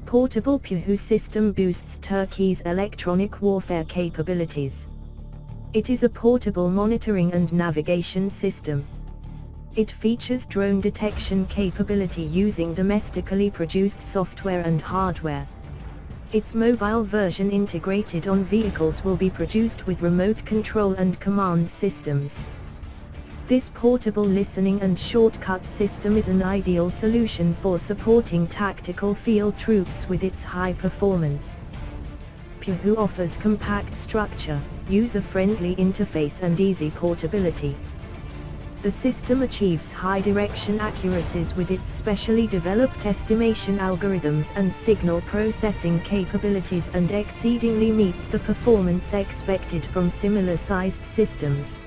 Portable PUHU system boosts Turkey's electronic warfare capabilities. It is a portable monitoring and navigation system. It features drone detection capability using domestically produced software and hardware. Its mobile version integrated on vehicles will be produced with remote control and command systems. This portable listening and shortcut system is an ideal solution for supporting tactical field troops with its high performance. PUHU offers compact structure, user-friendly interface and easy portability. The system achieves high direction accuracies with its specially developed estimation algorithms and signal processing capabilities, and exceedingly meets the performance expected from similar-sized systems.